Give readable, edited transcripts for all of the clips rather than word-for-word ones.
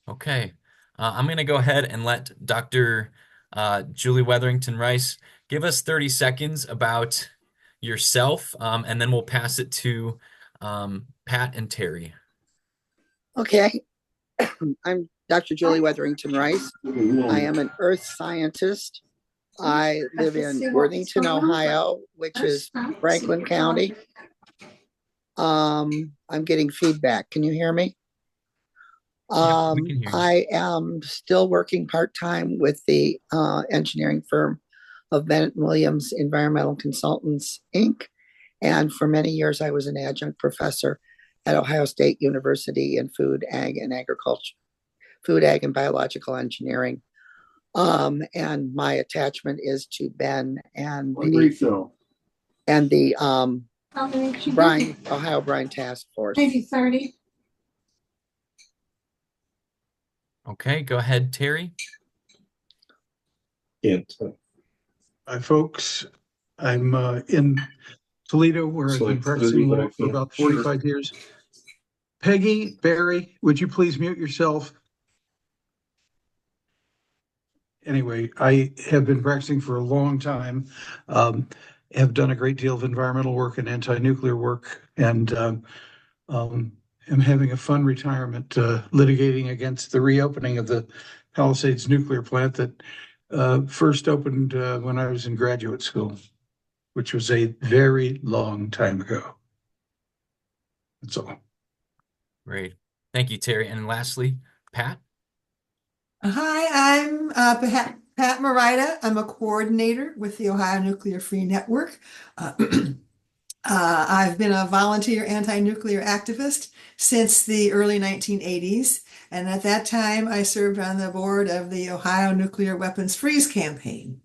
Okay. I'm going to go ahead and let Dr. Julie Weatherington-Rice give us 30 seconds about yourself, and then we'll pass it to Pat and Terry. Okay, I'm Dr. Julie Weatherington-Rice. I am an earth scientist. I live in Worthington, Ohio, which is Franklin County. I'm getting feedback. Can you hear me? Yep, we can hear you. I am still working part-time with the engineering firm of Bennett Williams Environmental Consultants, Inc. And for many years, I was an adjunct professor at Ohio State University in food, ag, and agriculture, food, ag, and biological engineering. And my attachment is to Ben and the Ohio Brine Task Force. Maybe 30. Okay, go ahead, Terry. Hi, folks. I'm in Toledo, where I've been practicing law for about 45 years. Peggy, Barry, would you please mute yourself? Anyway, I have been practicing for a long time, have done a great deal of environmental work and anti-nuclear work, and am having a fun retirement litigating against the reopening of the Palisades nuclear plant that first opened when I was in graduate school, which was a very long time ago. That's all. Great. Thank you, Terry. And lastly, Pat. Hi, I'm Pat Morita. I'm a coordinator with the Ohio Nuclear Free Network. I've been a volunteer anti-nuclear activist since the early 1980s. And at that time, I served on the board of the Ohio Nuclear Weapons Freeze Campaign.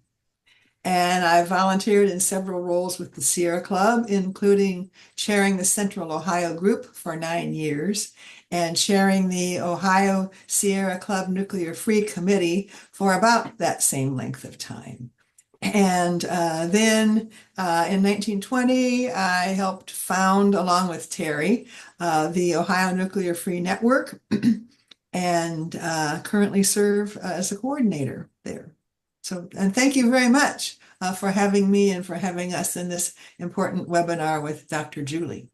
And I volunteered in several roles with the Sierra Club, including chairing the Central Ohio Group for 9 years and chairing the Ohio Sierra Club Nuclear Free Committee for about that same length of time. And then in 1920, I helped found, along with Terry, the Ohio Nuclear Free Network and currently serve as a coordinator there. So, and thank you very much for having me and for having us in this important webinar with Dr. Julie.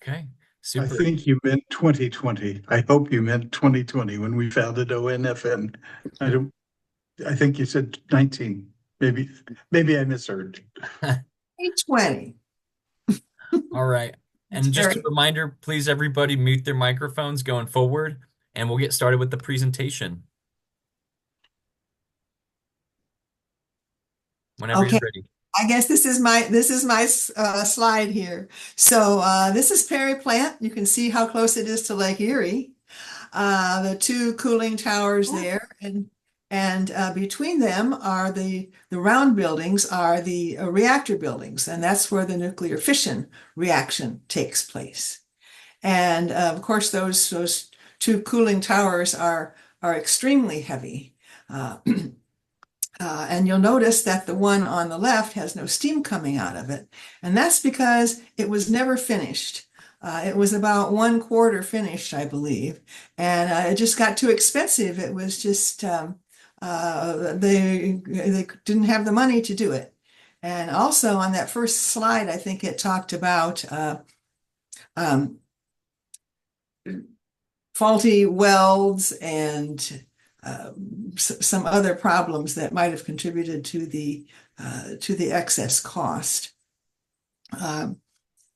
Okay, super. I think you meant 2020. I hope you meant 2020 when we founded ONFN. I think you said 19. Maybe I misheard. 20. All right. And just a reminder, please, everybody mute their microphones going forward, and we'll get started with the presentation. Whenever you're ready. I guess this is my slide here. So this is Perry Plant. You can see how close it is to Lake Erie. The two cooling towers there, and between them are the round buildings are the reactor buildings, and that's where the nuclear fission reaction takes place. And of course, those two cooling towers are extremely heavy. And you'll notice that the one on the left has no steam coming out of it. And that's because it was never finished. It was about 1/4 finished, I believe. And it just got too expensive. It was just, they didn't have the money to do it. And also on that first slide, I think it talked about faulty welds and some other problems that might have contributed to the excess cost. Now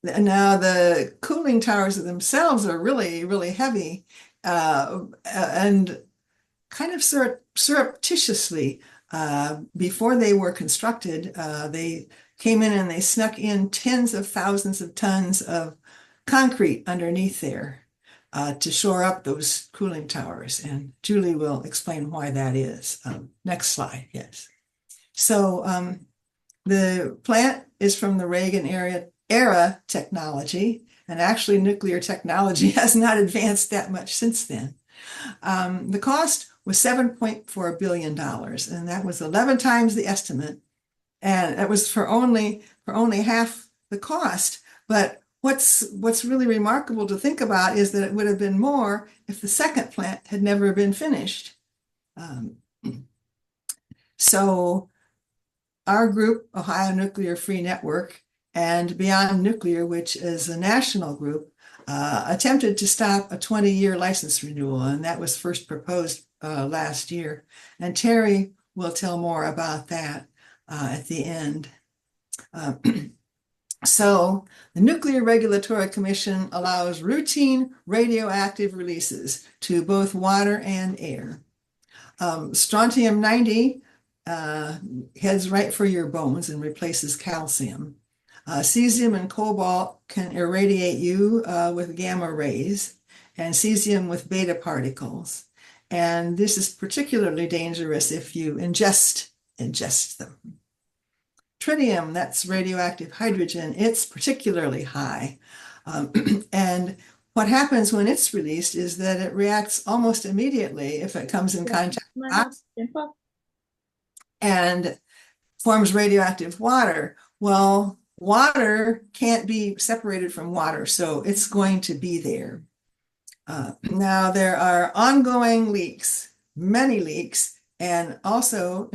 the cooling towers themselves are really, really heavy, and kind of surreptitiously, before they were constructed, they came in and they snuck in tens of thousands of tons of concrete underneath there. To shore up those cooling towers. And Julie will explain why that is. Next slide, yes. So the plant is from the Reagan era technology, and actually nuclear technology has not advanced that much since then. The cost was $7.4 billion, and that was 11 times the estimate. And that was for only half the cost. But what's really remarkable to think about is that it would have been more if the second plant had never been finished. So our group, Ohio Nuclear Free Network, and Beyond Nuclear, which is a national group, attempted to stop a 20-year license renewal, and that was first proposed last year. And Terry will tell more about that at the end. So the Nuclear Regulatory Commission allows routine radioactive releases to both water and air. Strontium-90 heads right for your bones and replaces calcium. Cesium and cobalt can irradiate you with gamma rays, and cesium with beta particles. And this is particularly dangerous if you ingest them. Tritium, that's radioactive hydrogen, it's particularly high. And what happens when it's released is that it reacts almost immediately if it comes in contact with oxygen and forms radioactive water. Well, water can't be separated from water, so it's going to be there. Now, there are ongoing leaks, many leaks, and also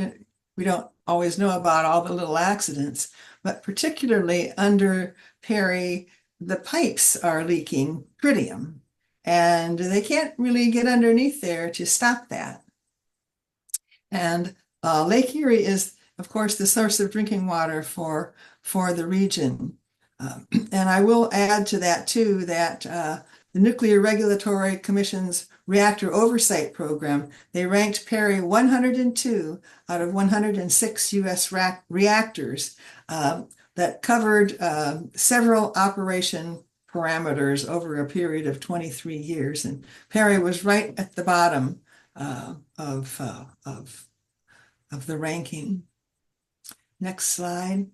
we don't always know about all the little accidents, but particularly under Perry, the pipes are leaking tritium, and they can't really get underneath there to stop that. And Lake Erie is, of course, the source of drinking water for the region. And I will add to that, too, that the Nuclear Regulatory Commission's Reactor Oversight Program, they ranked Perry 102 out of 106 U.S. reactors that covered several operation parameters over a period of 23 years. And Perry was right at the bottom of the ranking. Next slide.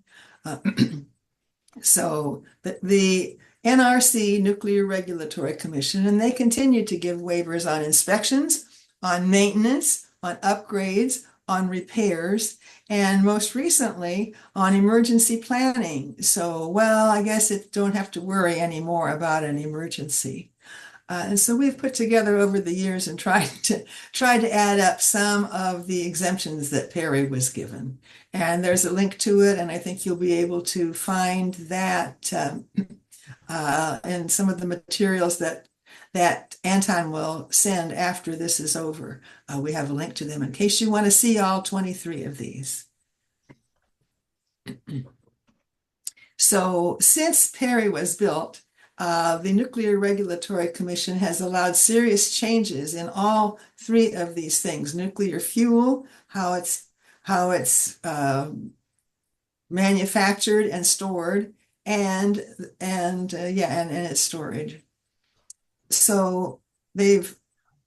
So the NRC, Nuclear Regulatory Commission, and they continue to give waivers on inspections, on maintenance, on upgrades, on repairs, and most recently on emergency planning. So, well, I guess it don't have to worry anymore about an emergency. And so we've put together over the years and tried to add up some of the exemptions that Perry was given. And there's a link to it, and I think you'll be able to find that in some of the materials that Anton will send after this is over. We have a link to them in case you want to see all 23 of these. So since Perry was built, the Nuclear Regulatory Commission has allowed serious changes in all three of these things: nuclear fuel, how it's manufactured and stored, and its storage. So they've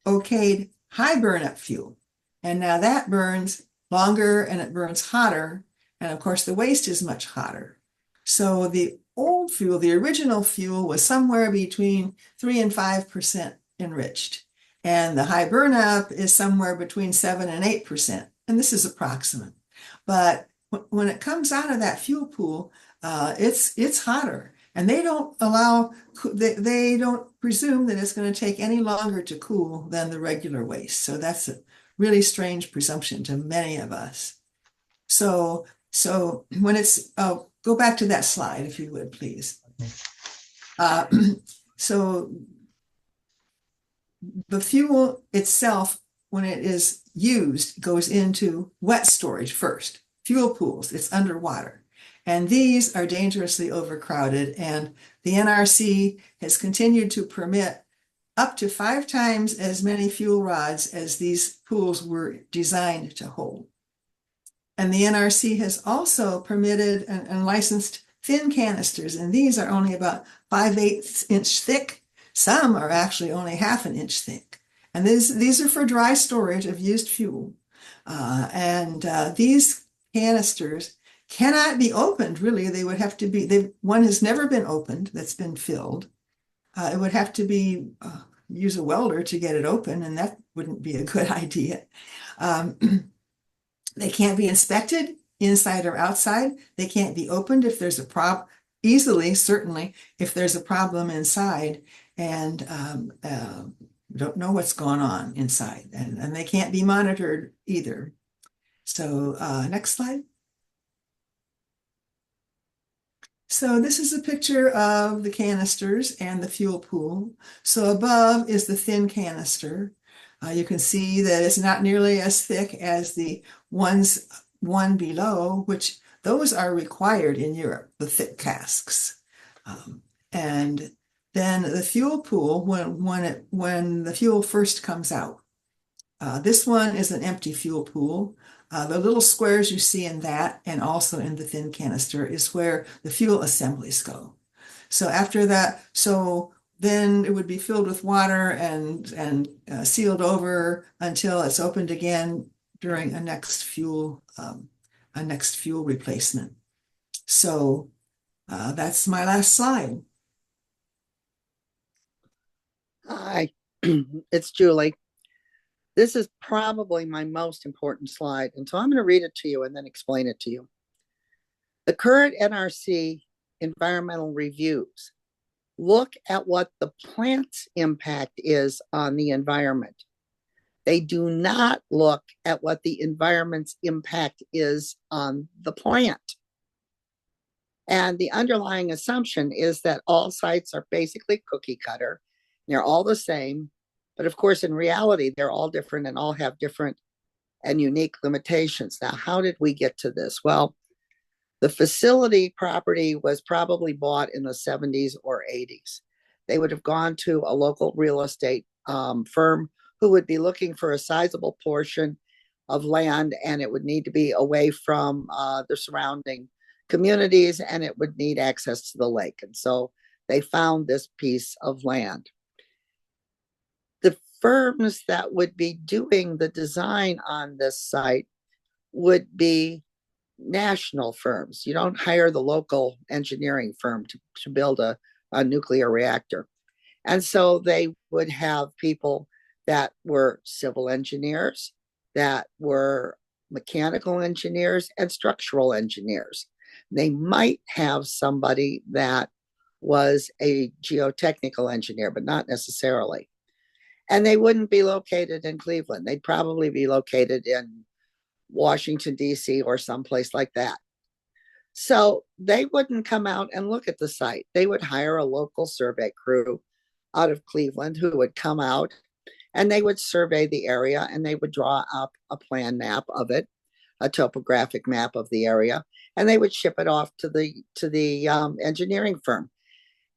okayed high burnup fuel, and now that burns longer and it burns hotter, and of course the waste is much hotter. So the old fuel, the original fuel, was somewhere between 3 and 5% enriched, and the high burnup is somewhere between 7 and 8%, and this is approximate. But when it comes out of that fuel pool, it's hotter, and they don't presume that it's going to take any longer to cool than the regular waste. So that's a really strange presumption to many of us. So when it's go back to that slide, if you would, please. So the fuel itself, when it is used, goes into wet storage first. Fuel pools, it's underwater. And these are dangerously overcrowded, and the NRC has continued to permit up to 5 times as many fuel rods as these pools were designed to hold. And the NRC has also permitted and licensed thin canisters, and these are only about 5/8 inch thick. Some are actually only 1/2 inch thick. And these are for dry storage of used fuel. These canisters cannot be opened, really. They would have to be, one has never been opened that's been filled. It would have to be, use a welder to get it open, and that wouldn't be a good idea. They can't be inspected inside or outside. They can't be opened if there's a easily, certainly, if there's a problem inside and don't know what's going on inside, and they can't be monitored either. So next slide. So this is a picture of the canisters and the fuel pool. So above is the thin canister. You can see that it's not nearly as thick as the one below, which those are required in Europe, the thick casks. And then the fuel pool, when the fuel first comes out. This one is an empty fuel pool. The little squares you see in that and also in the thin canister is where the fuel assemblies go. So after that, so then it would be filled with water and sealed over until it's opened again during a next fuel replacement. So that's my last slide. Hi, it's Julie. This is probably my most important slide, and so I'm going to read it to you and then explain it to you. The current NRC environmental reviews look at what the plant's impact is on the environment. They do not look at what the environment's impact is on the plant. And the underlying assumption is that all sites are basically cookie cutter. They're all the same. But of course, in reality, they're all different and all have different and unique limitations. Now, how did we get to this? Well, the facility property was probably bought in the 70s or 80s. They would have gone to a local real estate firm who would be looking for a sizable portion of land, and it would need to be away from the surrounding communities, and it would need access to the lake. And so they found this piece of land. The firms that would be doing the design on this site would be national firms. You don't hire the local engineering firm to build a nuclear reactor. And so they would have people that were civil engineers, that were mechanical engineers, and structural engineers. They might have somebody that was a geotechnical engineer, but not necessarily. And they wouldn't be located in Cleveland. They'd probably be located in Washington, D.C. or someplace like that. So they wouldn't come out and look at the site. They would hire a local survey crew out of Cleveland who would come out and they would survey the area and they would draw up a plan map of it, a topographic map of the area, and they would ship it off to the engineering firm.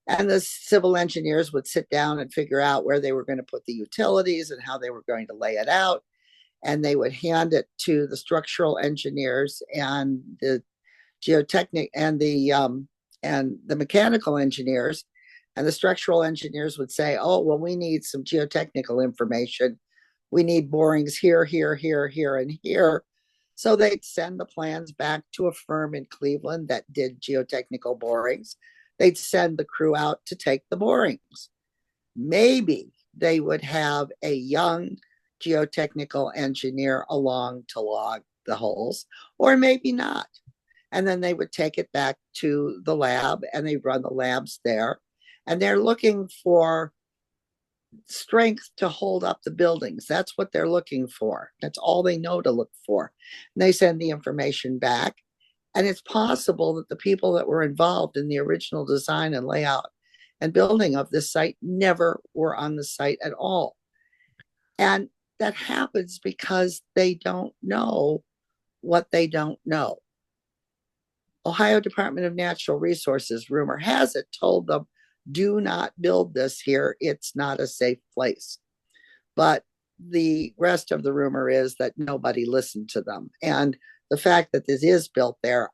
And the civil engineers would sit down and figure out where they were going to put the utilities and how they were going to lay it out. And they would hand it to the structural engineers and the geotechnic and the mechanical engineers. And the structural engineers would say, oh, well, we need some geotechnical information. We need borings here, here, here, here, and here. So they'd send the plans back to a firm in Cleveland that did geotechnical borings. They'd send the crew out to take the borings. Maybe they would have a young geotechnical engineer along to log the holes, or maybe not. And then they would take it back to the lab and they run the labs there. And they're looking for strength to hold up the buildings. That's what they're looking for. That's all they know to look for. And they send the information back. And it's possible that the people that were involved in the original design and layout and building of this site never were on the site at all. And that happens because they don't know what they don't know. Ohio Department of Natural Resources, rumor has it, told them, do not build this here. It's not a safe place. But the rest of the rumor is that nobody listened to them. And the fact that this is built there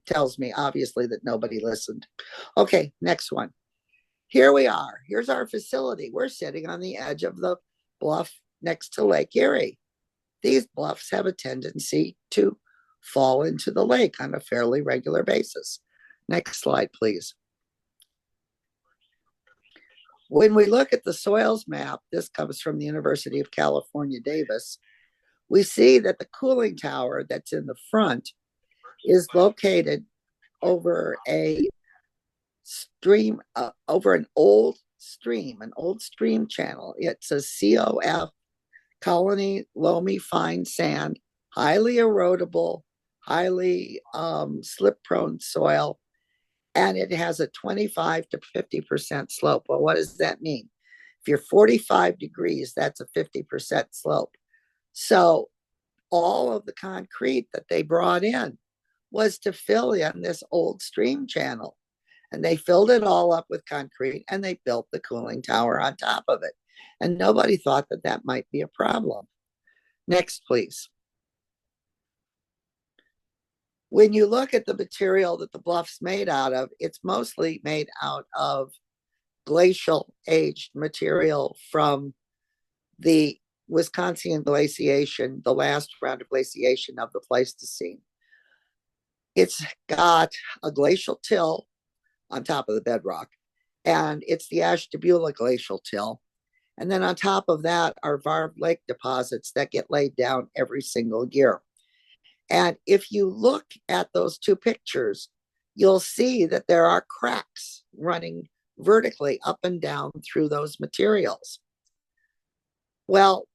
tells me obviously that nobody listened. Okay, next one. Here we are. Here's our facility. We're sitting on the edge of the bluff next to Lake Erie. These bluffs have a tendency to fall into the lake on a fairly regular basis. Next slide, please. When we look at the soils map, this comes from the University of California, Davis, we see that the cooling tower that's in the front is located over a stream over an old stream channel. It's a COF, colony loamy fine sand, highly erodible, highly slip prone soil, and it has a 25 to 50% slope. Well, what does that mean? If you're 45 degrees, that's a 50% slope. So all of the concrete that they brought in was to fill in this old stream channel. And they filled it all up with concrete and they built the cooling tower on top of it. And nobody thought that that might be a problem. Next, please. When you look at the material that the bluff's made out of, it's mostly made out of glacial aged material from the Wisconsin glaciation, the last round of glaciation of the Pleistocene. It's got a glacial till on top of the bedrock, and it's the Ashtabula glacial till. And then on top of that are Varve Lake deposits that get laid down every single year. And if you look at those two pictures, you'll see that there are cracks running vertically up and down through those materials. Well,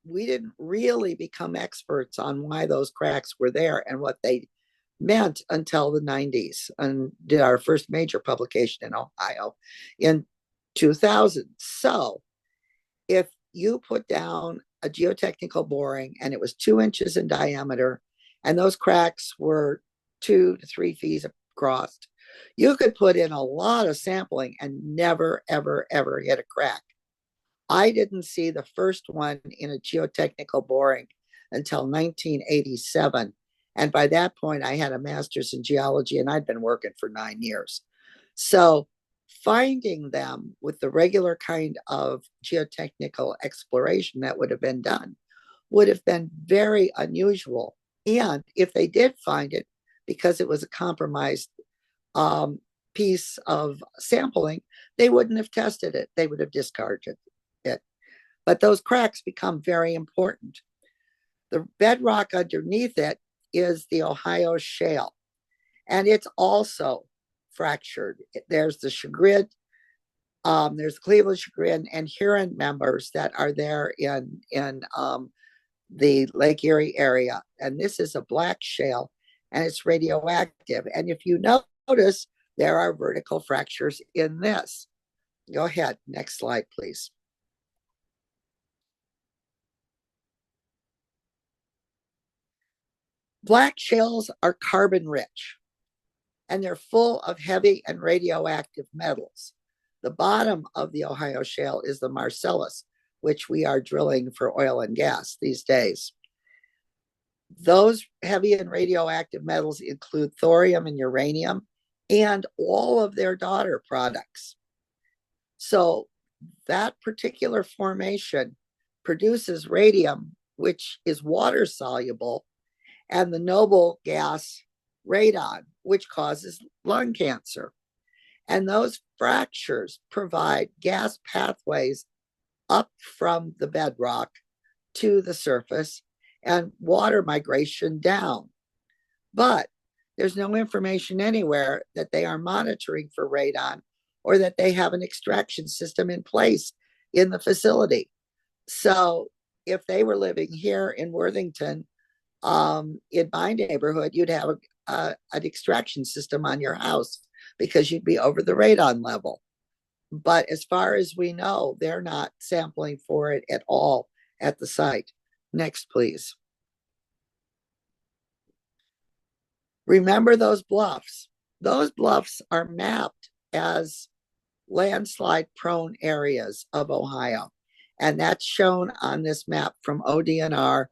we didn't really become experts on why those cracks were there and what they meant until the 90s, and did our first major publication in Ohio in 2000. So if you put down a geotechnical boring and it was 2 inches in diameter and those cracks were 2 to 3 feet across, you could put in a lot of sampling and never, ever, ever hit a crack. I didn't see the first one in a geotechnical boring until 1987. And by that point, I had a master's in geology and I'd been working for 9 years. So finding them with the regular kind of geotechnical exploration that would have been done would have been very unusual. And if they did find it, because it was a compromised piece of sampling, they wouldn't have tested it. They would have discarded it. But those cracks become very important. The bedrock underneath it is the Ohio shale, and it's also fractured. There's the Chagrin, there's Cleveland Chagrin and Huron members that are there in the Lake Erie area. And this is a black shale and it's radioactive. And if you notice, there are vertical fractures in this. Go ahead, next slide, please. Black shales are carbon rich and they're full of heavy and radioactive metals. The bottom of the Ohio shale is the Marcellus, which we are drilling for oil and gas these days. Those heavy and radioactive metals include thorium and uranium and all of their daughter products. So that particular formation produces radium, which is water soluble, and the noble gas radon, which causes lung cancer. And those fractures provide gas pathways up from the bedrock to the surface and water migration down. But there's no information anywhere that they are monitoring for radon or that they have an extraction system in place in the facility. So if they were living here in Worthington, in my neighborhood, you'd have an extraction system on your house because you'd be over the radon level. But as far as we know, they're not sampling for it at all at the site. Next, please. Remember those bluffs. Those bluffs are mapped as landslide prone areas of Ohio. And that's shown on this map from ODNR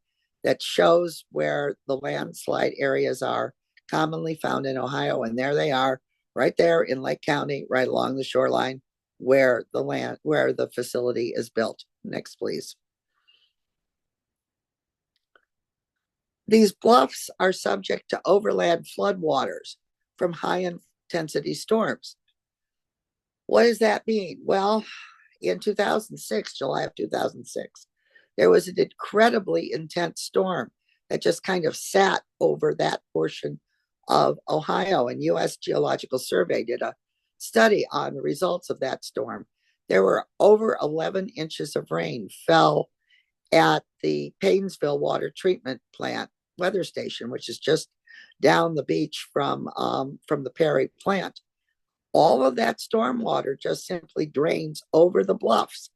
that shows where the landslide areas are commonly found in Ohio. And there they are, right there in Lake County, right along the shoreline where the facility is built. Next, please. These bluffs are subject to overland floodwaters from high intensity storms. What does that mean? Well, in 2006, July of 2006, there was an incredibly intense storm that just kind of sat over that portion of Ohio, and U.S. Geological Survey did a study on the results of that storm. There were over 11 inches of rain fell at the Paynesville Water Treatment Plant weather station, which is just down the beach from the Perry plant. All of that storm water just simply drains over the bluffs.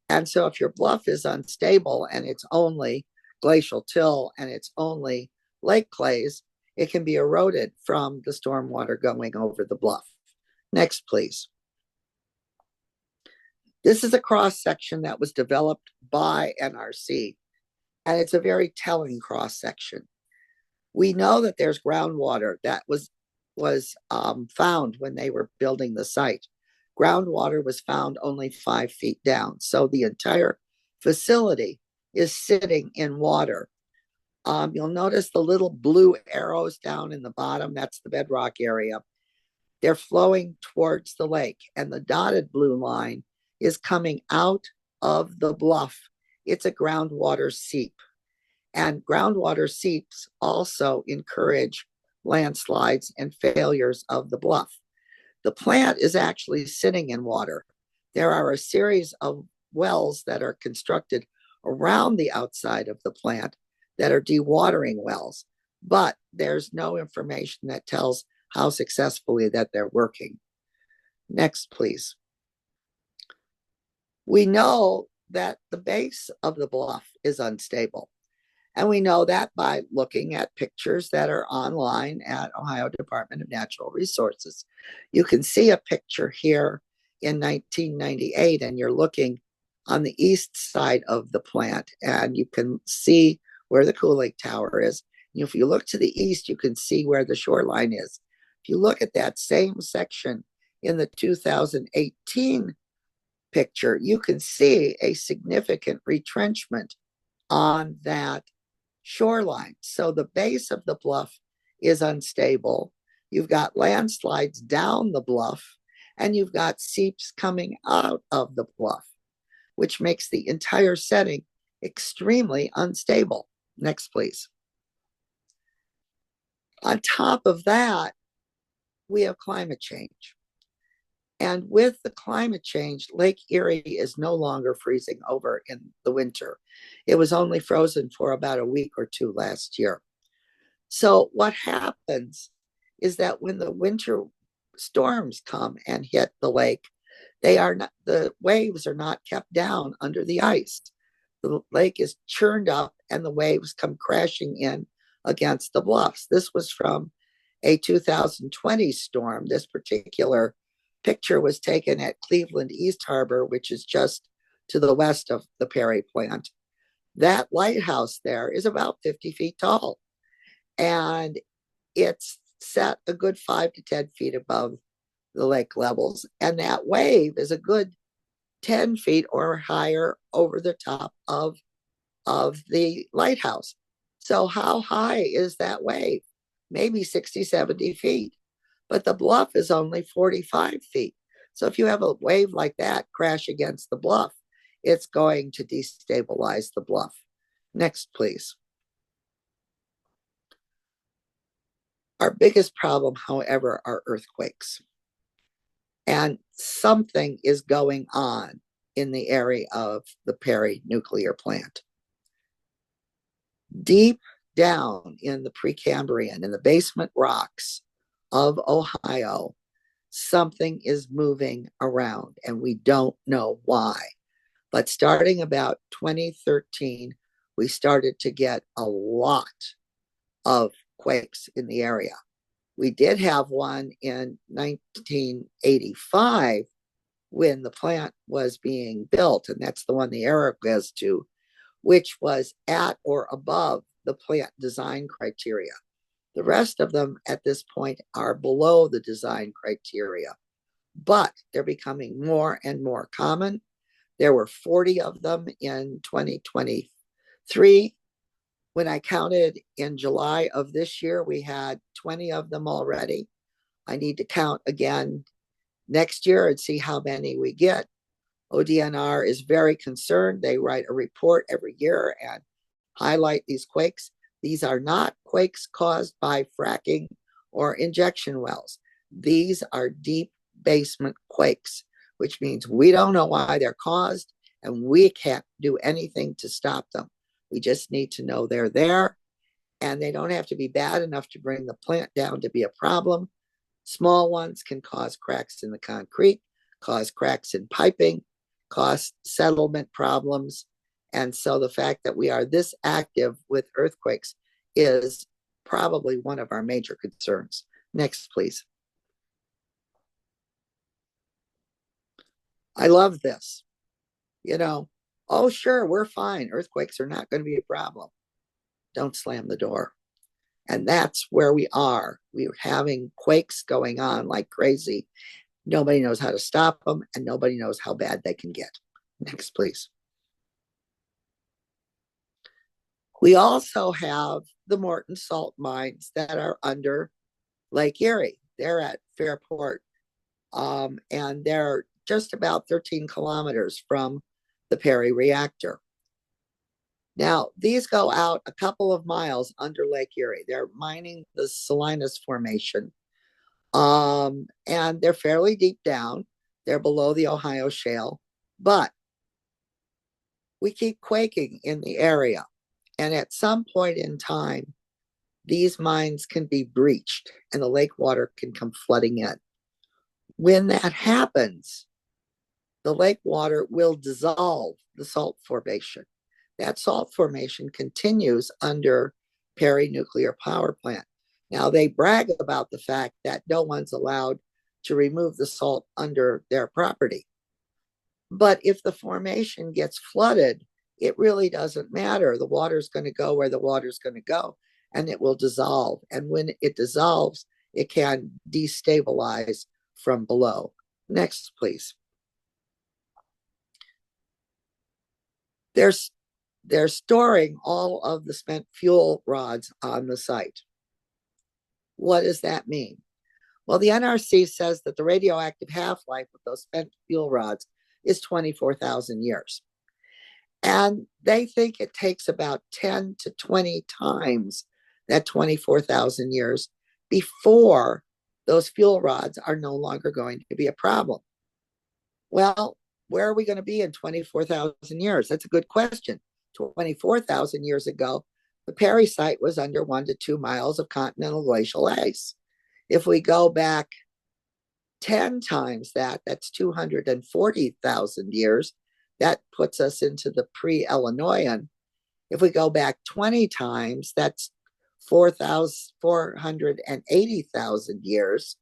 And so if your bluff is unstable and it's only glacial till and it's only lake clays, it can be eroded from the storm water going over the bluff. Next, please. This is a cross section that was developed by NRC, and it's a very telling cross section. We know that there's groundwater that was found when they were building the site. Groundwater was found only 5 feet down, so the entire facility is sitting in water. You'll notice the little blue arrows down in the bottom. That's the bedrock area. They're flowing towards the lake, and the dotted blue line is coming out of the bluff. It's a groundwater seep, and groundwater seeps also encourage landslides and failures of the bluff. The plant is actually sitting in water. There are a series of wells that are constructed around the outside of the plant that are dewatering wells, but there's no information that tells how successfully that they're working. Next, please. We know that the base of the bluff is unstable. And we know that by looking at pictures that are online at Ohio Department of Natural Resources. You can see a picture here in 1998, and you're looking on the east side of the plant, and you can see where the cooling tower is. And if you look to the east, you can see where the shoreline is. If you look at that same section in the 2018 picture, you can see a significant retrenchment on that shoreline. So the base of the bluff is unstable. You've got landslides down the bluff, and you've got seeps coming out of the bluff, which makes the entire setting extremely unstable. Next, please. On top of that, we have climate change. And with the climate change, Lake Erie is no longer freezing over in the winter. It was only frozen for about a week or two last year. So what happens is that when the winter storms come and hit the lake, the waves are not kept down under the ice. The lake is churned up and the waves come crashing in against the bluffs. This was from a 2020 storm. This particular picture was taken at Cleveland East Harbor, which is just to the west of the Perry plant. That lighthouse there is about 50 feet tall, and it's set a good 5 to 10 feet above the lake levels. And that wave is a good 10 feet or higher over the top of the lighthouse. So how high is that wave? Maybe 60, 70 feet. But the bluff is only 45 feet. So if you have a wave like that crash against the bluff, it's going to destabilize the bluff. Next, please. Our biggest problem, however, are earthquakes. And something is going on in the area of the Perry nuclear plant. Deep down in the Precambrian, in the basement rocks of Ohio, something is moving around, and we don't know why. But starting about 2013, we started to get a lot of quakes in the area. We did have one in 1985 when the plant was being built, and that's the one the arrow goes to, which was at or above the plant design criteria. The rest of them at this point are below the design criteria, but they're becoming more and more common. There were 40 of them in 2023. When I counted in July of this year, we had 20 of them already. I need to count again next year and see how many we get. ODNR is very concerned. They write a report every year and highlight these quakes. These are not quakes caused by fracking or injection wells. These are deep basement quakes, which means we don't know why they're caused and we can't do anything to stop them. We just need to know they're there, and they don't have to be bad enough to bring the plant down to be a problem. Small ones can cause cracks in the concrete, cause cracks in piping, cause settlement problems. And so the fact that we are this active with earthquakes is probably one of our major concerns. Next, please. I love this. You know, oh, sure, we're fine. Earthquakes are not going to be a problem. Don't slam the door. And that's where we are. We're having quakes going on like crazy. Nobody knows how to stop them, and nobody knows how bad they can get. Next, please. We also have the Morton salt mines that are under Lake Erie. They're at Fairport, and they're just about 13 kilometers from the Perry reactor. Now, these go out a couple of miles under Lake Erie. They're mining the Salinas Formation, and they're fairly deep down. They're below the Ohio Shale, but we keep quaking in the area. And at some point in time, these mines can be breached and the lake water can come flooding in. When that happens, the lake water will dissolve the salt formation. That salt formation continues under Perry Nuclear Power Plant. Now, they brag about the fact that no one's allowed to remove the salt under their property. But if the formation gets flooded, it really doesn't matter. The water's going to go where the water's going to go, and it will dissolve. And when it dissolves, it can destabilize from below. Next, please. They're storing all of the spent fuel rods on the site. What does that mean? Well, the NRC says that the radioactive half-life of those spent fuel rods is 24,000 years. And they think it takes about 10 to 20 times that 24,000 years before those fuel rods are no longer going to be a problem. Well, where are we going to be in 24,000 years? That's a good question. 24,000 years ago, the Perry site was under 1 to 2 miles of continental glacial ice. If we go back 10 times that, that's 240,000 years. That puts us into the pre-Illinoian. If we go back 20 times, that's 480,000 years.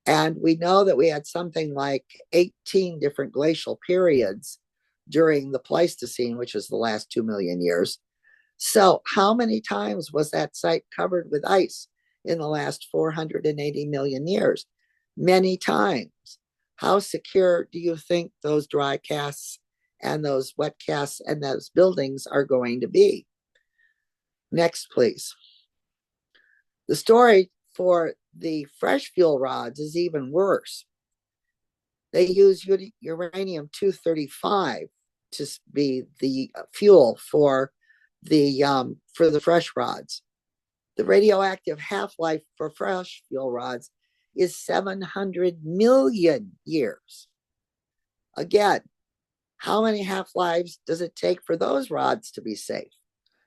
And we know that we had something like 18 different glacial periods during the Pleistocene, which is the last 2 million years. So how many times was that site covered with ice in the last 480 million years? Many times. How secure do you think those dry casts and those wet casts and those buildings are going to be? Next, please. The story for the fresh fuel rods is even worse. They use uranium-235 to be the fuel for the fresh rods. The radioactive half-life for fresh fuel rods is 700 million years. Again, how many half-lives does it take for those rods to be safe?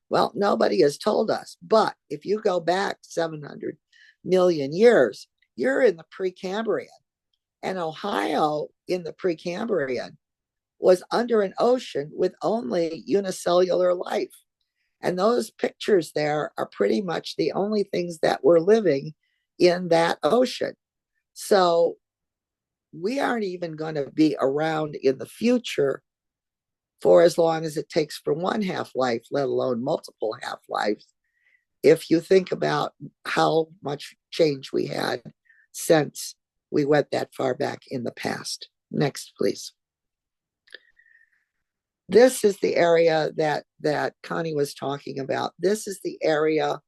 Well, nobody has told us. But if you go back 700 million years, you're in the Precambrian. And Ohio in the Precambrian was under an ocean with only unicellular life. And those pictures there are pretty much the only things that were living in that ocean. So we aren't even going to be around in the future for as long as it takes for one half-life, let alone multiple half-lives. If you think about how much change we had since we went that far back in the past. Next, please. This is the area that Connie was talking about. This is the area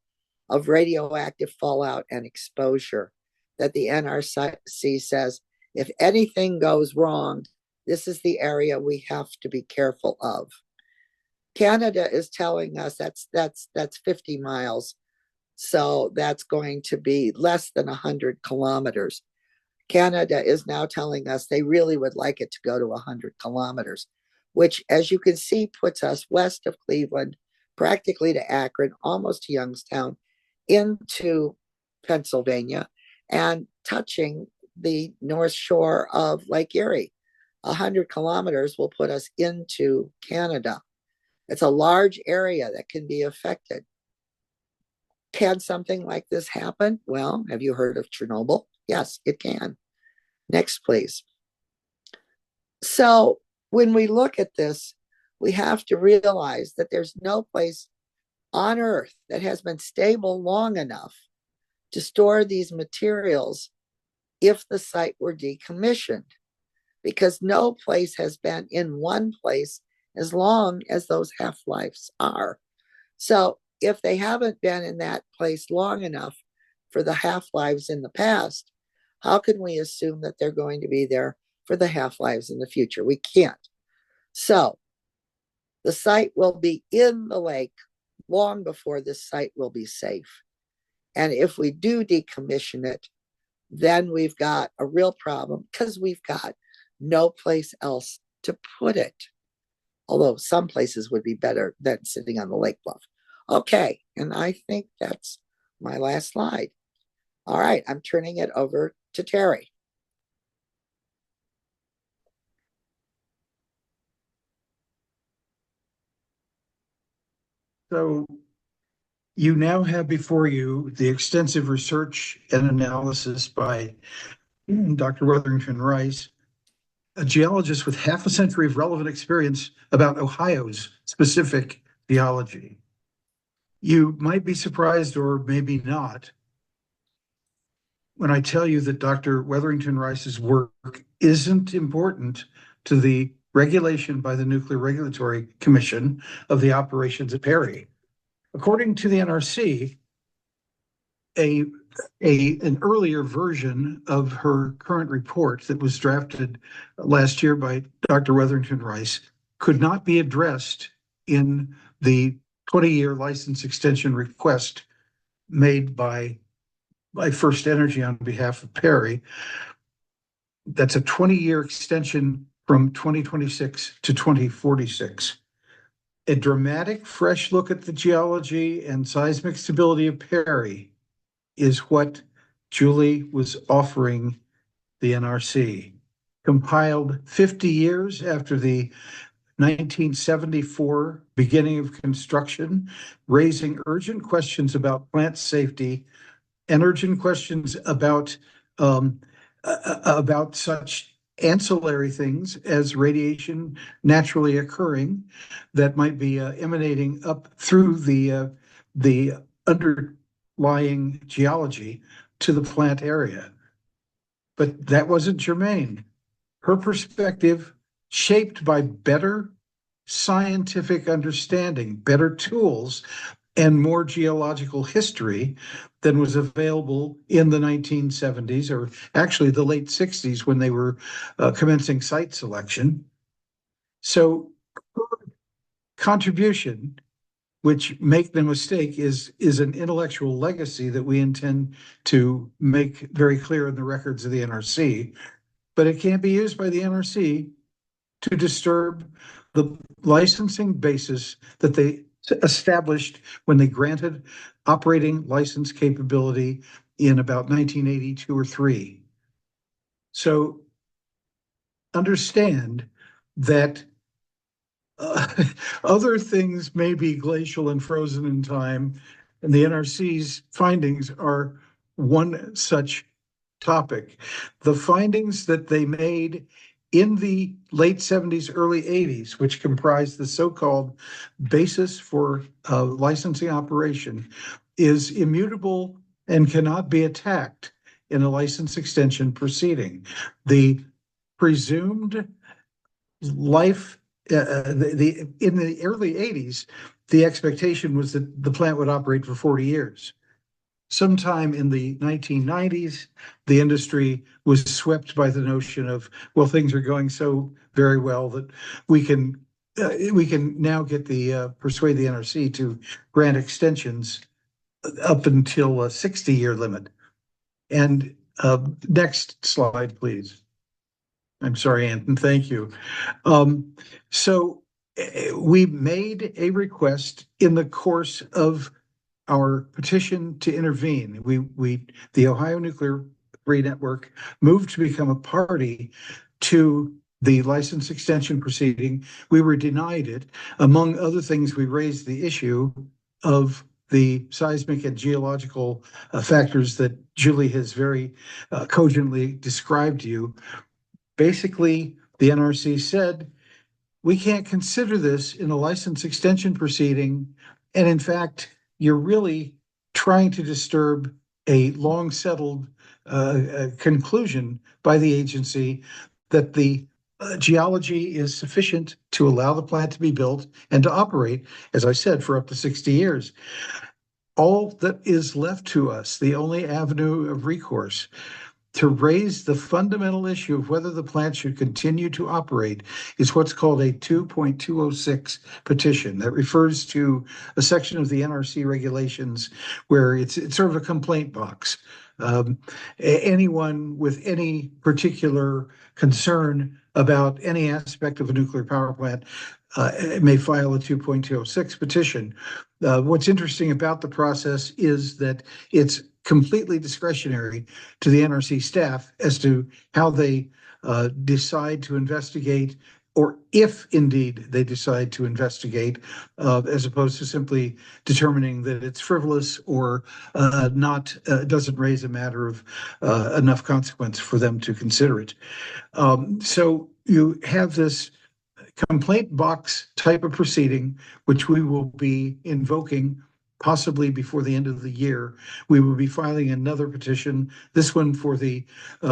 of radioactive fallout and exposure that the NRC says, if anything goes wrong, this is the area we have to be careful of. Canada is telling us that's 50 miles. So that's going to be less than 100 kilometers. Canada is now telling us they really would like it to go to 100 kilometers, which, as you can see, puts us west of Cleveland, practically to Akron, almost to Youngstown, into Pennsylvania, and touching the north shore of Lake Erie. 100 kilometers will put us into Canada. It's a large area that can be affected. Can something like this happen? Well, have you heard of Chernobyl? Yes, it can. Next, please. So when we look at this, we have to realize that there's no place on Earth that has been stable long enough to store these materials if the site were decommissioned, because no place has been in one place as long as those half-lives are. So if they haven't been in that place long enough for the half-lives in the past, how can we assume that they're going to be there for the half-lives in the future? We can't. So the site will be in the lake long before this site will be safe. And if we do decommission it, then we've got a real problem because we've got no place else to put it. Although some places would be better than sitting on the lake bluff. Okay, and I think that's my last slide. All right, I'm turning it over to Terry. So you now have before you the extensive research and analysis by Dr. Weatherington-Rice, a geologist with half a century of relevant experience about Ohio's specific geology. You might be surprised, or maybe not, when I tell you that Dr. Weatherington-Rice's work isn't important to the regulation by the Nuclear Regulatory Commission of the operations at Perry. According to the NRC, an earlier version of her current report that was drafted last year by Dr. Weatherington-Rice could not be addressed in the 20-year license extension request made by First Energy on behalf of Perry. That's a 20-year extension from 2026 to 2046. A dramatic fresh look at the geology and seismic stability of Perry is what Julie was offering the NRC. Compiled 50 years after the 1974 beginning of construction, raising urgent questions about plant safety and urgent questions about such ancillary things as radiation naturally occurring that might be emanating up through the underlying geology to the plant area. But that wasn't germane. Her perspective, shaped by better scientific understanding, better tools, and more geological history than was available in the 1970s, or actually the late 60s when they were commencing site selection. So her contribution, which, make no mistake, is an intellectual legacy that we intend to make very clear in the records of the NRC, but it can't be used by the NRC to disturb the licensing basis that they established when they granted operating license capability in about 1982 or 3. So understand that other things may be glacial and frozen in time, and the NRC's findings are one such topic. The findings that they made in the late 70s, early 80s, which comprised the so-called basis for licensing operation, is immutable and cannot be attacked in a license extension proceeding. The presumed life, in the early 80s, the expectation was that the plant would operate for 40 years. Sometime in the 1990s, the industry was swept by the notion of, well, things are going so very well that we can now get persuade the NRC to grant extensions up until a 60-year limit. And Next slide, please. I'm sorry, Anton, thank you. So we made a request in the course of our petition to intervene. The Ohio Nuclear Free Network moved to become a party to the license extension proceeding. We were denied it. Among other things, we raised the issue of the seismic and geological factors that Julie has very cogently described to you. Basically, the NRC said, we can't consider this in a license extension proceeding. And in fact, you're really trying to disturb a long settled conclusion by the agency that the geology is sufficient to allow the plant to be built and to operate, as I said, for up to 60 years. All that is left to us, the only avenue of recourse to raise the fundamental issue of whether the plant should continue to operate, is what's called a 2.206 petition. That refers to a section of the NRC regulations where it's sort of a complaint box. Anyone with any particular concern about any aspect of a nuclear power plant may file a 2.206 petition. What's interesting about the process is that it's completely discretionary to the NRC staff as to how they decide to investigate, or if indeed they decide to investigate, as opposed to simply determining that it's frivolous or not, doesn't raise a matter of enough consequence for them to consider it. So you have this complaint box type of proceeding, which we will be invoking possibly before the end of the year. We will be filing another petition, this one for the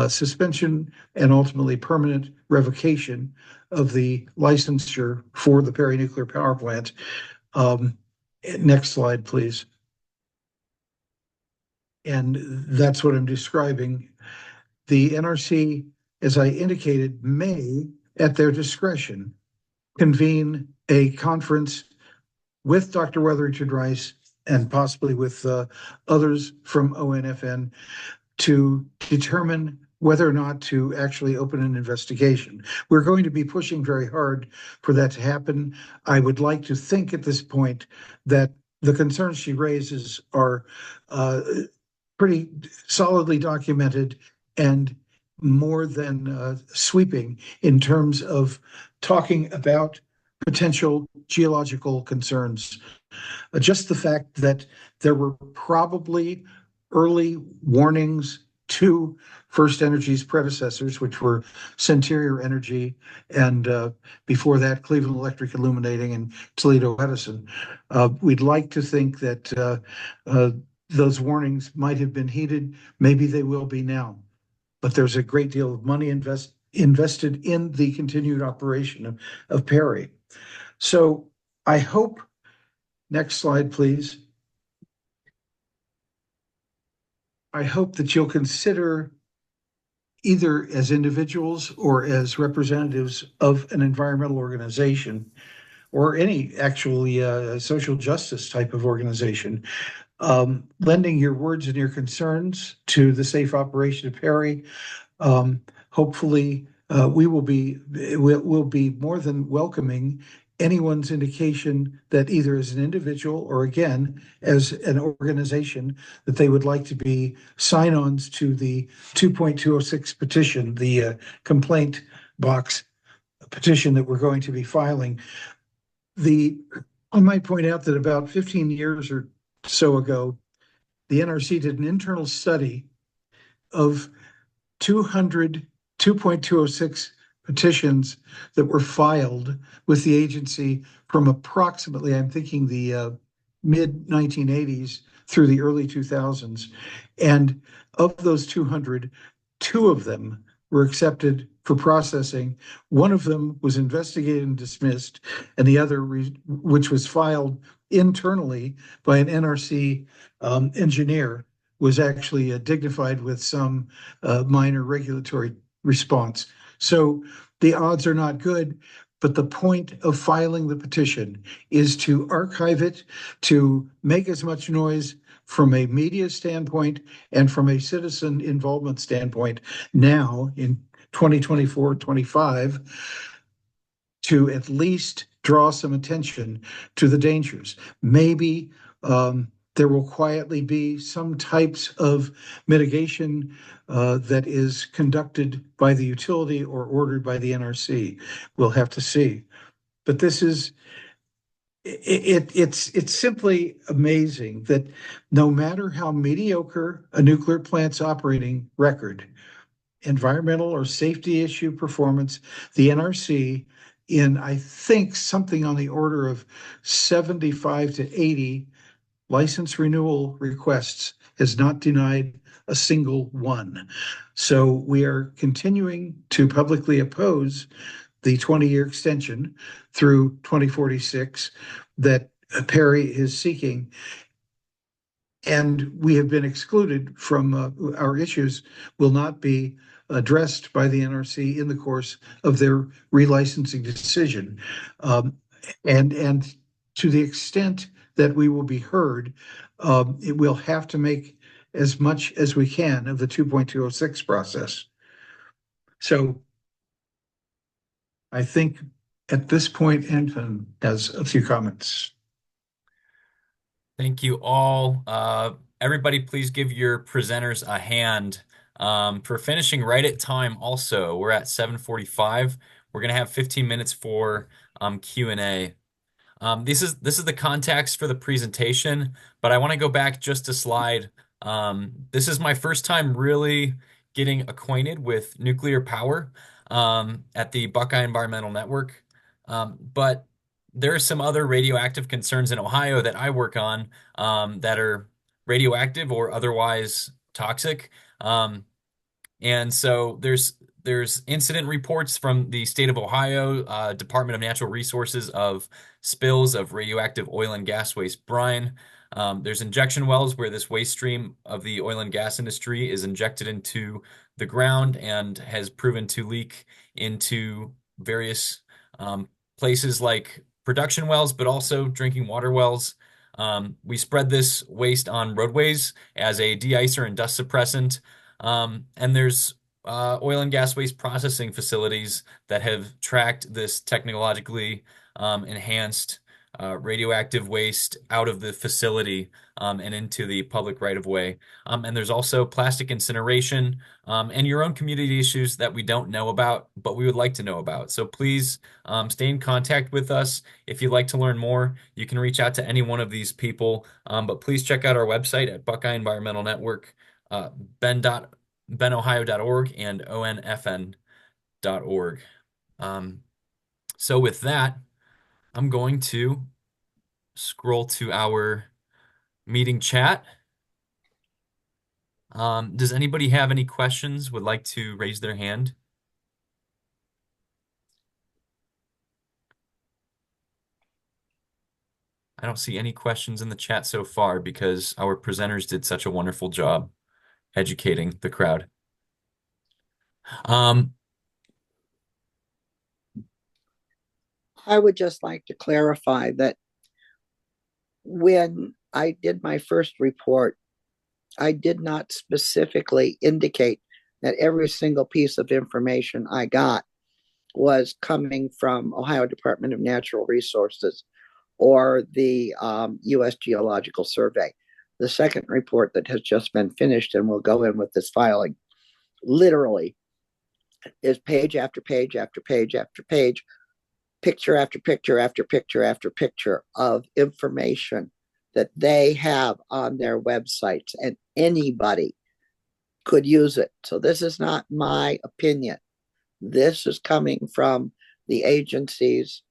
suspension and ultimately permanent revocation of the licensure for the Perry Nuclear Power Plant. Next slide, please. And that's what I'm describing. The NRC, as I indicated, may, at their discretion, convene a conference with Dr. Weatherington-Rice and possibly with others from ONFN to determine whether or not to actually open an investigation. We're going to be pushing very hard for that to happen. I would like to think at this point that the concerns she raises are pretty solidly documented and more than sweeping in terms of talking about potential geological concerns. Just the fact that there were probably early warnings to First Energy's predecessors, which were Centurior Energy, and before that, Cleveland Electric Illuminating and Toledo Edison. We'd like to think that those warnings might have been heeded. Maybe they will be now. But there's a great deal of money invested in the continued operation of Perry. So I hope, next slide, please. I hope that you'll consider, either as individuals or as representatives of an environmental organization or any actually social justice type of organization, lending your words and your concerns to the safe operation of Perry. Hopefully, we'll be more than welcoming anyone's indication that either as an individual or again as an organization that they would like to be sign-ons to the 2.206 petition, the complaint box petition that we're going to be filing. I might point out that about 15 years or so ago, the NRC did an internal study of 2.206 petitions that were filed with the agency from approximately, I'm thinking, the mid 1980s through the early 2000s. And of those 200, two of them were accepted for processing. One of them was investigated and dismissed, and the other, which was filed internally by an NRC engineer, was actually dignified with some minor regulatory response. So the odds are not good, but the point of filing the petition is to archive it, to make as much noise from a media standpoint and from a citizen involvement standpoint now in 2024, 25 to at least draw some attention to the dangers. Maybe there will quietly be some types of mitigation that is conducted by the utility or ordered by the NRC. We'll have to see. But this is it's simply amazing that no matter how mediocre a nuclear plant's operating record, environmental or safety issue performance, the NRC, in I think something on the order of 75 to 80 license renewal requests, has not denied a single one. So we are continuing to publicly oppose the 20-year extension through 2046 that Perry is seeking. And we have been excluded from our issues will not be addressed by the NRC in the course of their relicensing decision. And to the extent that we will be heard, it will have to make as much as we can of the 2.206 process. So I think at this point, Anton has a few comments. Thank you all. Everybody, please give your presenters a hand for finishing right at time also. We're at 7:45. We're going to have 15 minutes for Q&A. This is the context for the presentation, but I want to go back just a slide. This is my first time really getting acquainted with nuclear power at the Buckeye Environmental Network. But there are some other radioactive concerns in Ohio that I work on that are radioactive or otherwise toxic. And so there's incident reports from the state of Ohio, Department of Natural Resources of spills of radioactive oil and gas waste brine. There's injection wells where this waste stream of the oil and gas industry is injected into the ground and has proven to leak into various places like production wells, but also drinking water wells. We spread this waste on roadways as a de-icer and dust suppressant. And there's oil and gas waste processing facilities that have tracked this technologically enhanced radioactive waste out of the facility and into the public right of way. And there's also plastic incineration and your own community issues that we don't know about, but we would like to know about. So please stay in contact with us. If you'd like to learn more, you can reach out to any one of these people. But please check out our website at Buckeye Environmental Network, benohio.org and onfn.org. So with that, I'm going to scroll to our meeting chat. Does anybody have any questions, would like to raise their hand? I don't see any questions in the chat so far because our presenters did such a wonderful job educating the crowd. I would just like to clarify that when I did my first report, I did not specifically indicate that every single piece of information I got was coming from Ohio Department of Natural Resources or the U.S. Geological Survey. The second report that has just been finished and will go in with this filing literally is page after page after page after page, picture after picture after picture after picture of information that they have on their websites, and anybody could use it. So this is not my opinion. This is coming from the agencies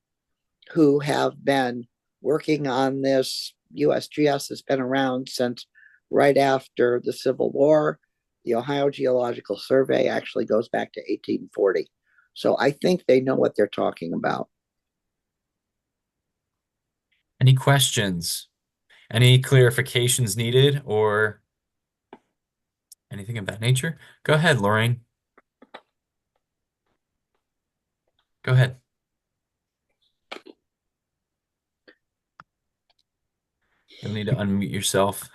who have been working on this. USGS has been around since right after the Civil War. The Ohio Geological Survey actually goes back to 1840. So I think they know what they're talking about. Any questions? Any clarifications needed or anything of that nature? Go ahead, Lorraine. Go ahead. You'll need to unmute yourself.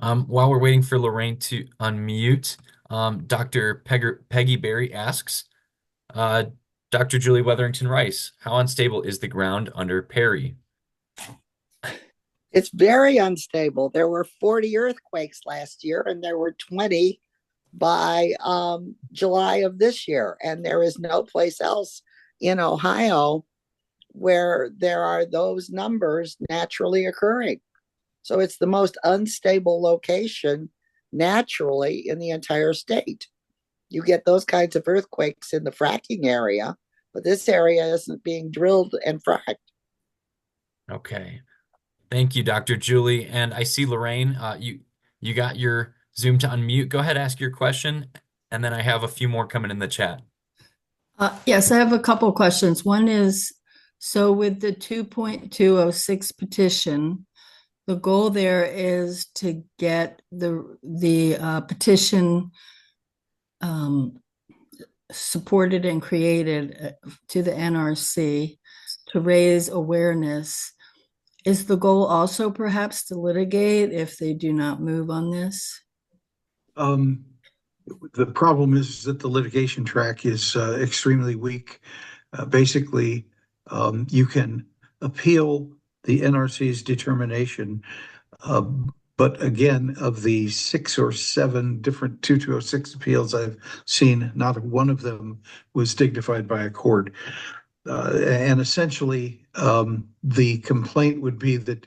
While we're waiting for Lorraine to unmute, Dr. Peggy Berry asks, uh, Dr. Julie Weatherington-Rice, how unstable is the ground under Perry? It's very unstable. There were 40 earthquakes last year, and there were 20 by July of this year. And there is no place else in Ohio where there are those numbers naturally occurring. So it's the most unstable location naturally in the entire state. You get those kinds of earthquakes in the fracking area, but this area isn't being drilled and fracked. Okay. Thank you, Dr. Julie. And I see Lorraine, you got your Zoom to unmute. Go ahead, ask your question, and then I have a few more coming in the chat. Yes, I have a couple of questions. One is, so with the 2.206 petition, the goal there is to get the petition supported and created to the NRC to raise awareness. Is the goal also perhaps to litigate if they do not move on this? The problem is that the litigation track is extremely weak. Basically, you can appeal the NRC's determination, but again, of the 6 or 7 different 2206 appeals I've seen, not one of them was dignified by a court. And essentially, the complaint would be that,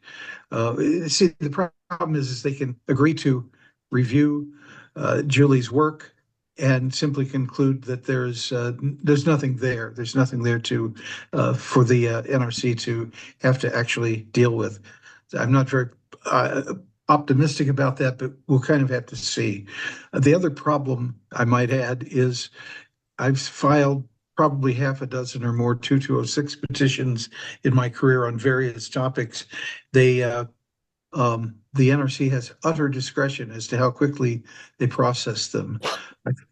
see, the problem is they can agree to review Julie's work and simply conclude that there's nothing there. There's nothing there to for the NRC to have to actually deal with. I'm not very optimistic about that, but we'll kind of have to see. The other problem I might add is I've filed probably half a dozen or more 2206 petitions in my career on various topics. The NRC has utter discretion as to how quickly they process them.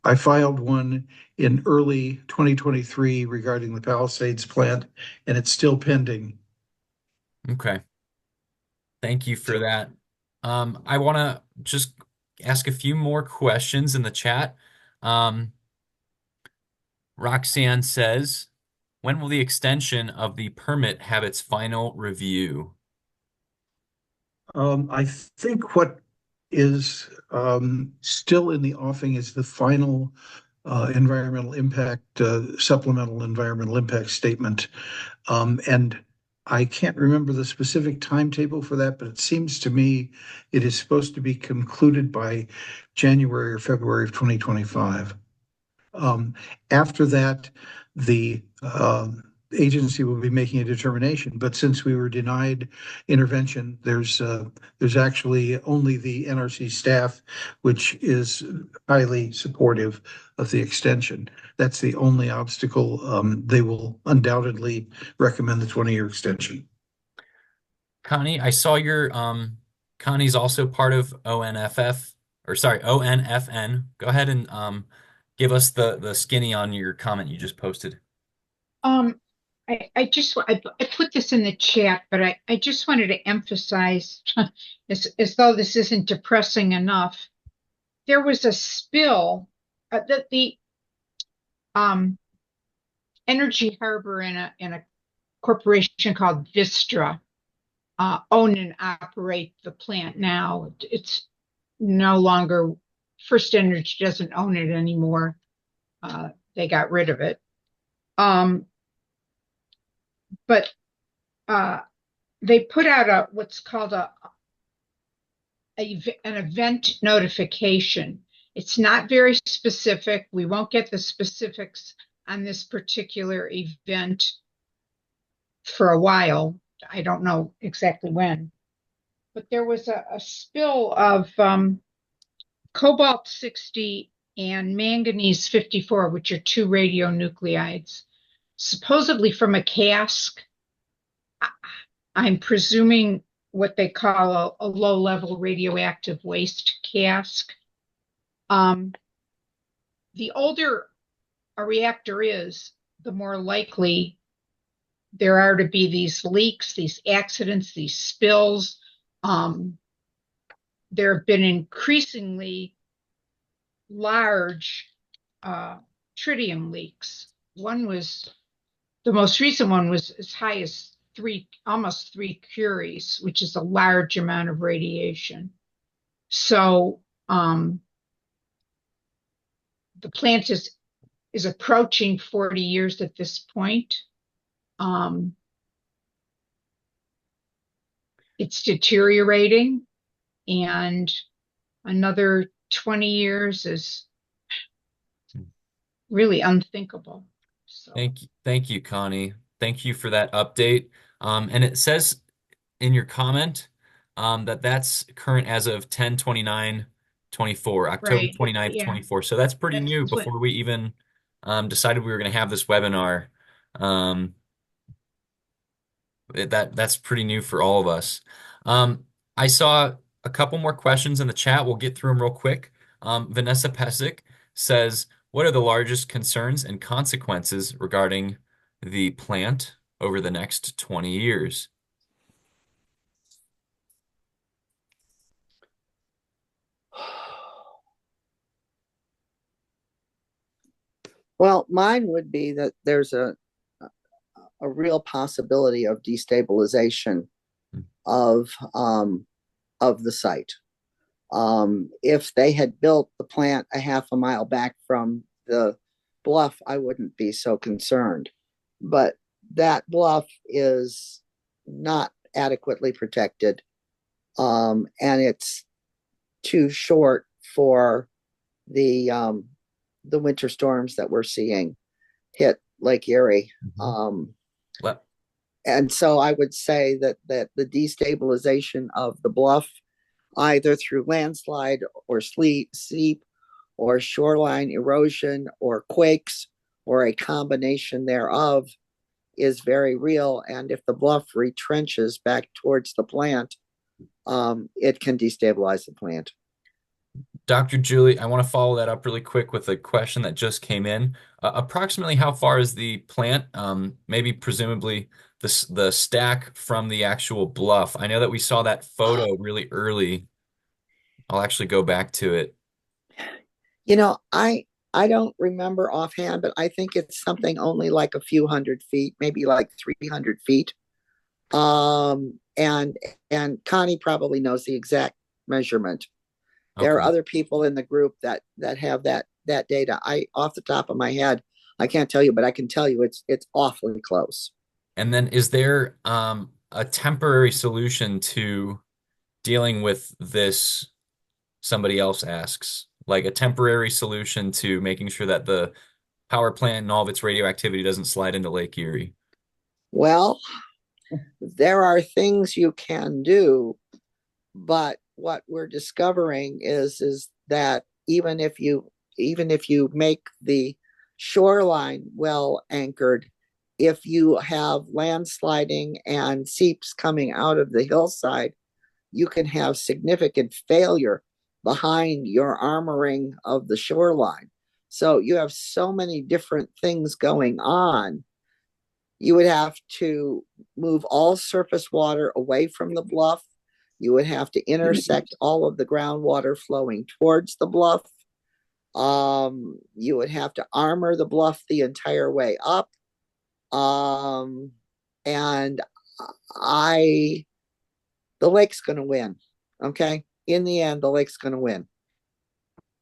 I filed one in early 2023 regarding the Palisades plant, and it's still pending. Okay. Thank you for that. I want to just ask a few more questions in the chat. Roxanne says, when will the extension of the permit have its final review? I think what is still in the offing is the final environmental impact, supplemental environmental impact statement. And I can't remember the specific timetable for that, but it seems to me it is supposed to be concluded by January or February of 2025. After that, the agency will be making a determination. But since we were denied intervention, there's actually only the NRC staff, which is highly supportive of the extension. That's the only obstacle. They will undoubtedly recommend the 20-year extension. Connie, I saw your Connie's also part of ONFN. Go ahead and give us the skinny on your comment you just posted. I put this in the chat, but I just wanted to emphasize, as though this isn't depressing enough, there was a spill that the Energy Harbor in a corporation called Vistra own and operate the plant now. It's no longer, First Energy doesn't own it anymore. They got rid of it. But they put out what's called an event notification. It's not very specific. We won't get the specifics on this particular event for a while. I don't know exactly when. But there was a spill of cobalt 60 and manganese 54, which are 2 radionuclides, supposedly from a cask. I'm presuming what they call a low-level radioactive waste cask. The older a reactor is, the more likely there are to be these leaks, these accidents, these spills. there have been increasingly large tritium leaks. The most recent one was as high as almost 3 curies, which is a large amount of radiation. So the plant is approaching 40 years at this point. It's deteriorating, and another 20 years is really unthinkable. So Thank you, Connie. Thank you for that update. And it says in your comment that that's current as of 10/29/24, October right, 29th, yeah, 24. So that's pretty that's new what. before we even decided we were going to have this webinar. Um, that's pretty new for all of us. I saw a couple more questions in the chat. We'll get through them real quick. Vanessa Pesic says, what are the largest concerns and consequences regarding the plant over the next 20 years? Well, mine would be that there's a real possibility of destabilization of the site. If they had built the plant a half a mile back from the bluff, I wouldn't be so concerned. But that bluff is not adequately protected, and it's too short for the winter storms that we're seeing hit Lake Erie. Well, And so I would say that the destabilization of the bluff, either through landslide or sleet, seep, or shoreline erosion or quakes, or a combination thereof, is very real. And if the bluff retrenches back towards the plant, it can destabilize the plant. Dr. Julie, I want to follow that up really quick with a question that just came in. Approximately how far is the plant, maybe presumably the stack from the actual bluff? I know that we saw that photo really early. I'll actually go back to it. You know, I don't remember offhand, but I think it's something only like a few 100 feet, maybe like 300 feet. And Connie probably knows the exact measurement. There are Okay. other people in the group that have that data. I, off the top of my head, I can't tell you, but I can tell you it's awfully close. And then is there a temporary solution to dealing with this? Somebody else asks, like a temporary solution to making sure that the power plant and all of its radioactivity doesn't slide into Lake Erie. Well, there are things you can do, but what we're discovering is that even if you make the shoreline well anchored, if you have landsliding and seeps coming out of the hillside, you can have significant failure behind your armoring of the shoreline. So you have so many different things going on. You would have to move all surface water away from the bluff. You would have to intersect all of the groundwater flowing towards the bluff. You would have to armor the bluff the entire way up. And the lake's going to win. Okay. In the end, the lake's going to win.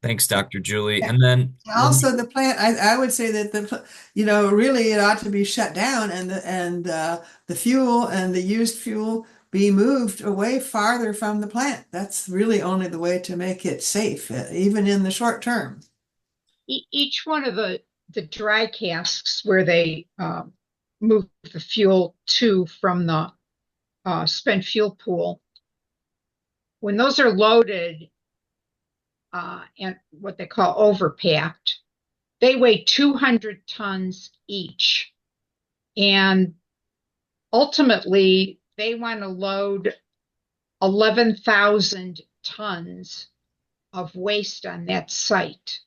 Thanks, Dr. Julie. And then Also, the plant, I would say that really it ought to be shut down and the fuel and the used fuel be moved away farther from the plant. That's really only the way to make it safe, even in the short term. Each one of the dry casks where they move the fuel to from the spent fuel pool, when those are loaded and what they call overpacked, they weigh 200 tons each. And ultimately, they want to load 11,000 tons of waste on that site.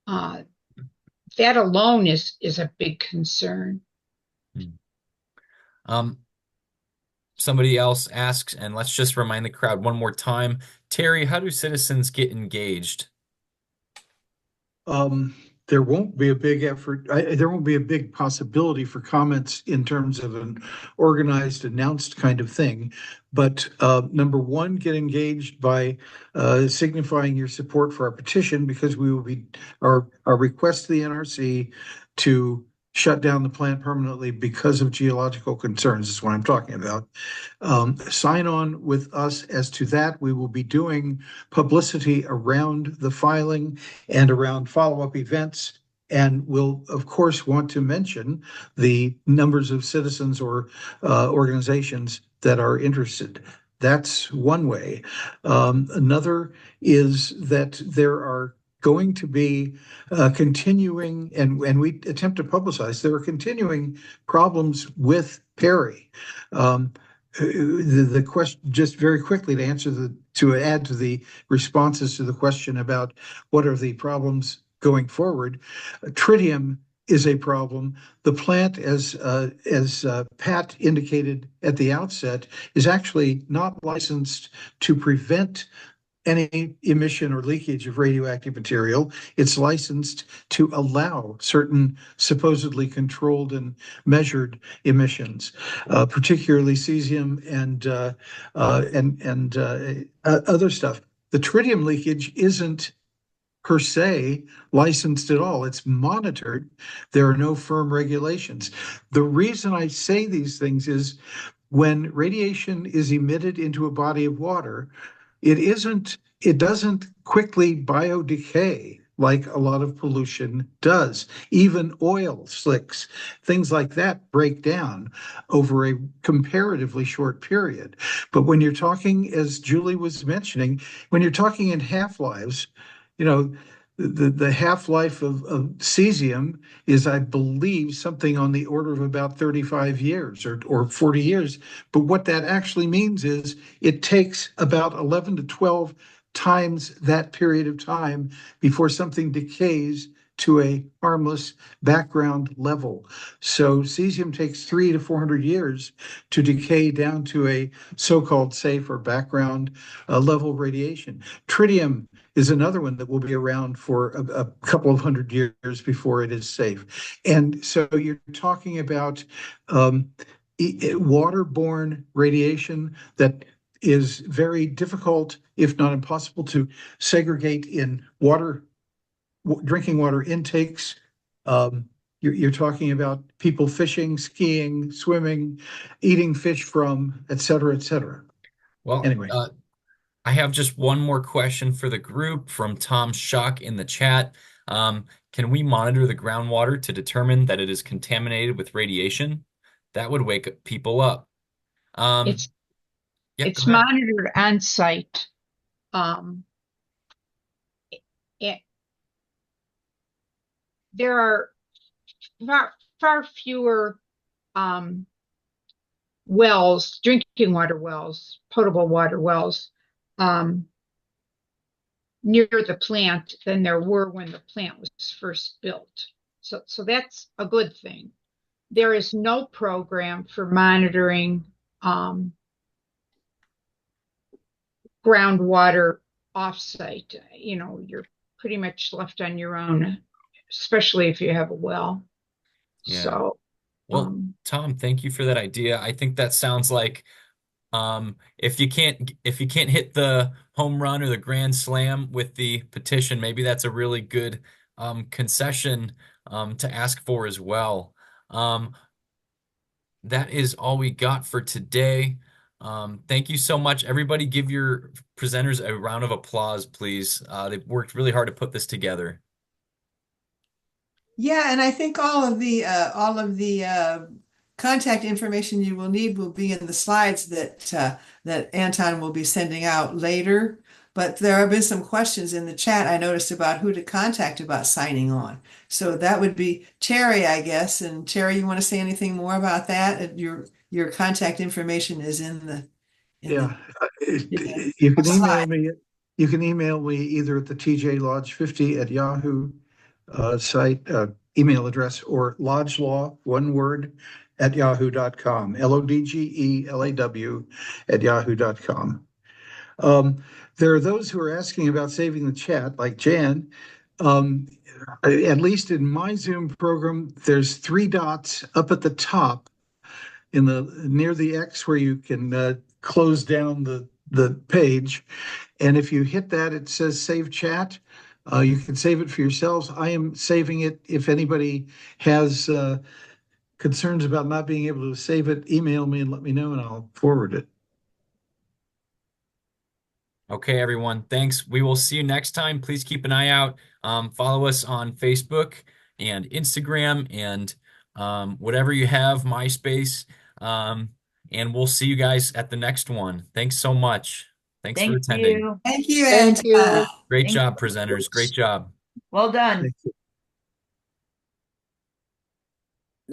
That alone is a big concern. somebody else asks, and let's just remind the crowd one more time, Terry, how do citizens get engaged? There won't be a big effort. There won't be a big possibility for comments in terms of an organized, announced kind of thing. But number one, get engaged by signifying your support for our petition, because we will be our request to the NRC to shut down the plant permanently because of geological concerns is what I'm talking about. Sign on with us as to that. We will be doing publicity around the filing and around follow-up events. And we'll, of course, want to mention the numbers of citizens or organizations that are interested. That's one way. Another is that there are going to be continuing, and we attempt to publicize, there are continuing problems with Perry. The question, just very quickly to add to the responses to the question about what are the problems going forward, tritium is a problem. The plant, as Pat indicated at the outset, is actually not licensed to prevent any emission or leakage of radioactive material. It's licensed to allow certain supposedly controlled and measured emissions, particularly cesium and other stuff. The tritium leakage isn't per se licensed at all. It's monitored. There are no firm regulations. The reason I say these things is when radiation is emitted into a body of water, it doesn't quickly biodecay like a lot of pollution does. Even oil slicks, things like that break down over a comparatively short period. But when you're talking, as Julie was mentioning, when you're talking in half-lives, the half-life of cesium is, I believe, something on the order of about 35 years or 40 years. But what that actually means is it takes about 11 to 12 times that period of time before something decays to a harmless background level. So cesium takes 300 to 400 years to decay down to a so-called safe or background level radiation. Tritium is another one that will be around for a couple of hundred years before it is safe. And so you're talking about waterborne radiation that is very difficult, if not impossible, to segregate in drinking water intakes. You're talking about people fishing, skiing, swimming, eating fish from, et cetera, et cetera. Well, Anyway. I have just one more question for the group from Tom Schock in the chat. Can we monitor the groundwater to determine that it is contaminated with radiation? That would wake people up. It's Yeah, it's go ahead. monitored on site. There are far fewer wells, drinking water wells, potable water wells near the plant than there were when the plant was first built. So that's a good thing. There is no program for monitoring groundwater offsite. You're pretty much left on your own, especially if you have a well. Yeah. So, well, Tom, thank you for that idea. I think that sounds like if you can't hit the home run or the grand slam with the petition, maybe that's a really good concession to ask for as well. That is all we got for today. Thank you so much. Everybody give your presenters a round of applause, please. They've worked really hard to put this together. Yeah, and I think all of the contact information you will need will be in the slides that Anton will be sending out later. But there have been some questions in the chat I noticed about who to contact about signing on. So that would be Terry, I guess. And Terry, you want to say anything more about that? Your contact information is in the you can email me. You can email me either at the tjlodge50 at Yahoo site email address, or lodgelaw, one word, at yahoo.com, LODGELAW at yahoo.com. There are those who are asking about saving the chat, like Jan. Um, at least in my Zoom program, there's 3 dots up at the top in the near the X where you can close down the page. And if you hit that, it says save chat. You can save it for yourselves. I am saving it. If anybody has concerns about not being able to save it, email me and let me know, and I'll forward it. Okay, everyone. Thanks. We will see you next time. Please keep an eye out. Follow us on Facebook and Instagram and whatever you have, MySpace. And we'll see you guys at the next one. Thanks so much. Thanks for Thank attending. you. Thank you, Thank you. Angela. Great Thank job, presenters. Great job. Well done. Thank you.